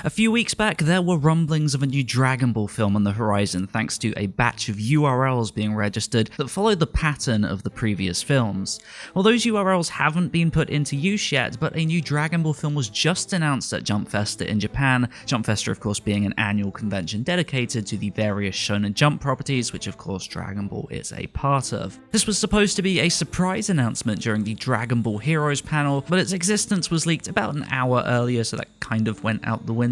A few weeks back, there were rumblings of a new Dragon Ball film on the horizon thanks to a batch of URLs being registered that followed the pattern of the previous films. Well, those URLs haven't been put into use yet, but a new Dragon Ball film was just announced at Jump Festa in Japan, Jump Festa of course being an annual convention dedicated to the various Shonen Jump properties, which of course Dragon Ball is a part of. This was supposed to be a surprise announcement during the Dragon Ball Heroes panel, but its existence was leaked about an hour earlier, so that kind of went out the window.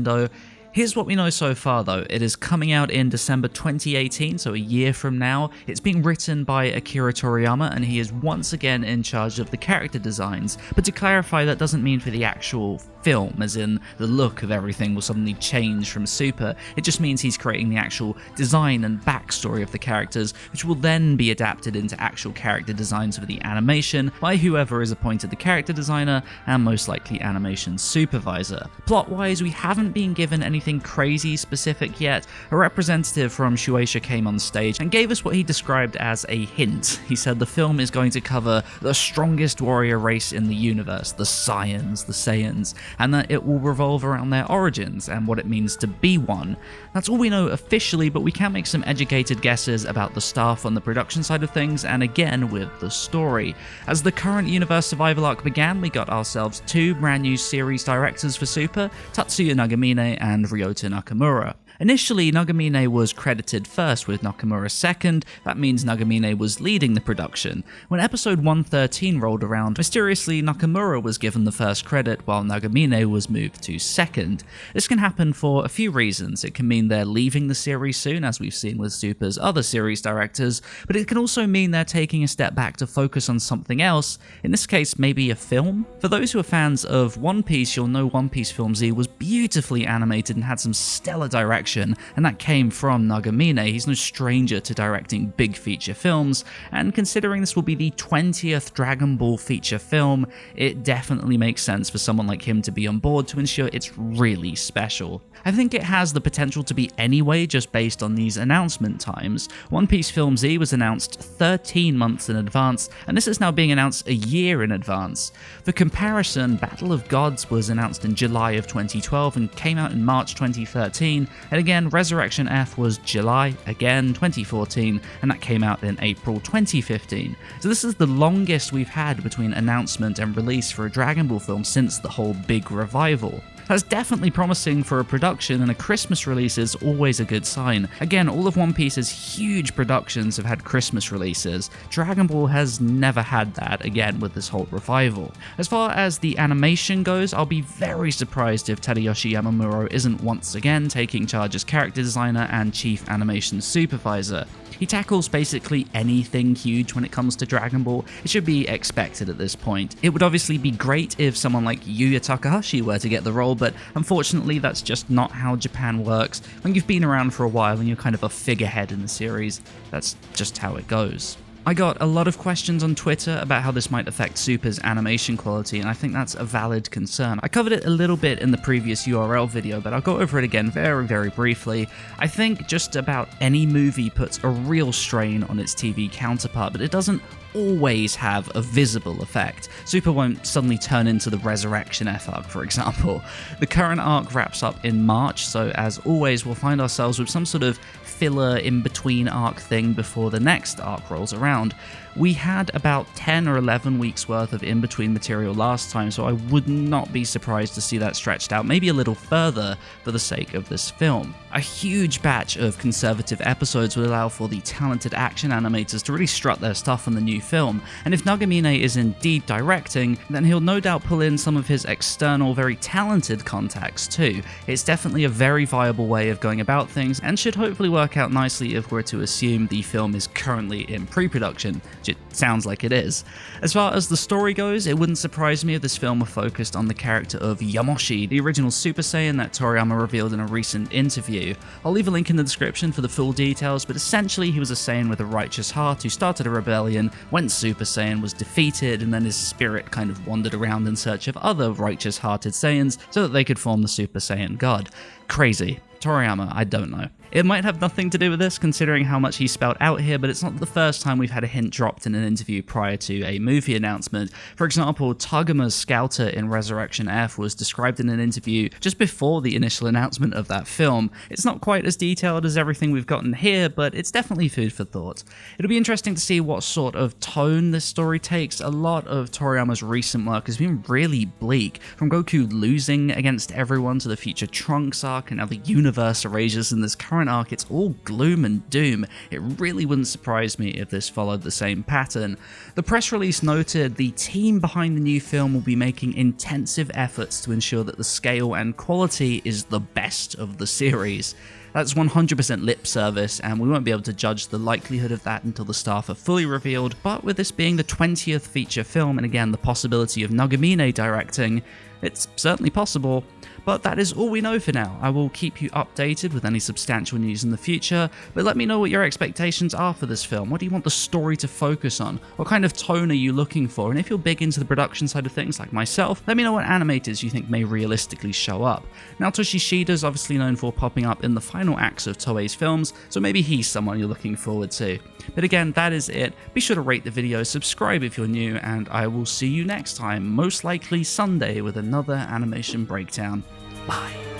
Here's what we know so far though. It is coming out in December 2018, so a year from now. It's being written by Akira Toriyama, and he is once again in charge of the character designs. But to clarify, that doesn't mean for the actual film, as in the look of everything will suddenly change from Super. It just means he's creating the actual design and backstory of the characters, which will then be adapted into actual character designs for the animation by whoever is appointed the character designer and most likely animation supervisor. Plot-wise, we haven't been given anything crazy specific yet. A representative from Shueisha came on stage and gave us what he described as a hint. He said the film is going to cover the strongest warrior race in the universe, the Saiyans, and that it will revolve around their origins and what it means to be one. That's all we know officially, but we can make some educated guesses about the staff on the production side of things, and again with the story. As the current universe survival arc began, we got ourselves two brand new series directors for Super, Tatsuya Nagamine and Ryota Nakamura. Initially, Nagamine was credited first, with Nakamura second. That means Nagamine was leading the production. When episode 113 rolled around, mysteriously Nakamura was given the first credit while Nagamine was moved to second. This can happen for a few reasons. It can mean they're leaving the series soon, as we've seen with Super's other series directors, but it can also mean they're taking a step back to focus on something else, in this case maybe a film? For those who are fans of One Piece, you'll know One Piece Film Z was beautifully animated and had some stellar direction, and that came from Nagamine. He's no stranger to directing big feature films, and considering this will be the 20th Dragon Ball feature film, it definitely makes sense for someone like him to be on board to ensure it's really special. I think it has the potential to be anyway, just based on these announcement times. One Piece Film Z was announced 13 months in advance, and this is now being announced a year in advance. For comparison, Battle of Gods was announced in July of 2012 and came out in March 2013, and again, Resurrection F was July, again, 2014, and that came out in April 2015. So this is the longest we've had between announcement and release for a Dragon Ball film since the whole big revival. That's definitely promising for a production, and a Christmas release is always a good sign. Again, all of One Piece's huge productions have had Christmas releases. Dragon Ball has never had that, again, with this whole revival. As far as the animation goes, I'll be very surprised if Tadayoshi Yamamuro isn't once again taking charge as character designer and chief animation supervisor. He tackles basically anything huge when it comes to Dragon Ball. It should be expected at this point. It would obviously be great if someone like Yuya Takahashi were to get the role, but unfortunately that's just not how Japan works. When you've been around for a while and you're kind of a figurehead in the series, that's just how it goes. I got a lot of questions on Twitter about how this might affect Super's animation quality, and I think that's a valid concern. I covered it a little bit in the previous URL video, but I'll go over it again very briefly. I think just about any movie puts a real strain on its TV counterpart, but it doesn't always have a visible effect. Super won't suddenly turn into the Resurrection F arc, for example. The current arc wraps up in March, so as always we'll find ourselves with some sort of filler in-between arc thing before the next arc rolls around. We had about 10 or 11 weeks worth of in-between material last time, so I would not be surprised to see that stretched out maybe a little further for the sake of this film. A huge batch of conservative episodes would allow for the talented action animators to really strut their stuff on the new film, and if Nagamine is indeed directing, then he'll no doubt pull in some of his external, very talented contacts too. It's definitely a very viable way of going about things, and should hopefully work out nicely if we're to assume the film is currently in pre-production. It sounds like it is. As far as the story goes, it wouldn't surprise me if this film were focused on the character of Yamoshi, the original Super Saiyan that Toriyama revealed in a recent interview. I'll leave a link in the description for the full details, but essentially he was a Saiyan with a righteous heart who started a rebellion, went Super Saiyan, was defeated, and then his spirit kind of wandered around in search of other righteous-hearted Saiyans so that they could form the Super Saiyan God. Crazy. Toriyama, I don't know. It might have nothing to do with this, considering how much he's spelled out here, but it's not the first time we've had a hint dropped in an interview prior to a movie announcement. For example, Tagama's Scouter in Resurrection F was described in an interview just before the initial announcement of that film. It's not quite as detailed as everything we've gotten here, but it's definitely food for thought. It'll be interesting to see what sort of tone this story takes. A lot of Toriyama's recent work has been really bleak, from Goku losing against everyone to the future Trunks arc, and now the universe erasures in this current arc. It's all gloom and doom. It really wouldn't surprise me if this followed the same pattern. The press release noted the team behind the new film will be making intensive efforts to ensure that the scale and quality is the best of the series. That's 100% lip service, and we won't be able to judge the likelihood of that until the staff are fully revealed, but with this being the 20th feature film, and again the possibility of Nagamine directing, it's certainly possible. But that is all we know for now. I will keep you updated with any substantial news in the future, but let me know what your expectations are for this film. What do you want the story to focus on? What kind of tone are you looking for? And if you're big into the production side of things like myself, let me know what animators you think may realistically show up. Naoto Shishida's obviously known for popping up in the final acts of Toei's films, so maybe he's someone you're looking forward to. But again, that is it. Be sure to rate the video, subscribe if you're new, and I will see you next time, most likely Sunday, with another animation breakdown. Bye.